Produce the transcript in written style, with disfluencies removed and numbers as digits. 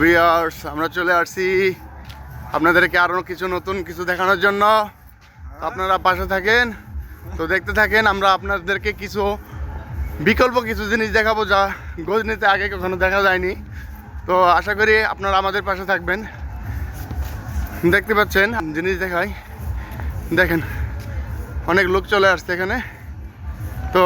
Viewers, আমরা চলে আসছি আপনাদেরকে আরো কিছু নতুন কিছু দেখানোর জন্য। আপনারা পাশে থাকেন, তো দেখতে থাকেন। আমরা আপনাদেরকে কিছু বিকল্প কিছু জিনিস দেখাবো যা গজনিতে আগে কখনো দেখা যায়নি। তো আশা করি আপনারা আমাদের পাশে থাকবেন। দেখতে পাচ্ছেন জিনিস দেখাই, দেখেন অনেক লোক চলে আসছে এখানে। তো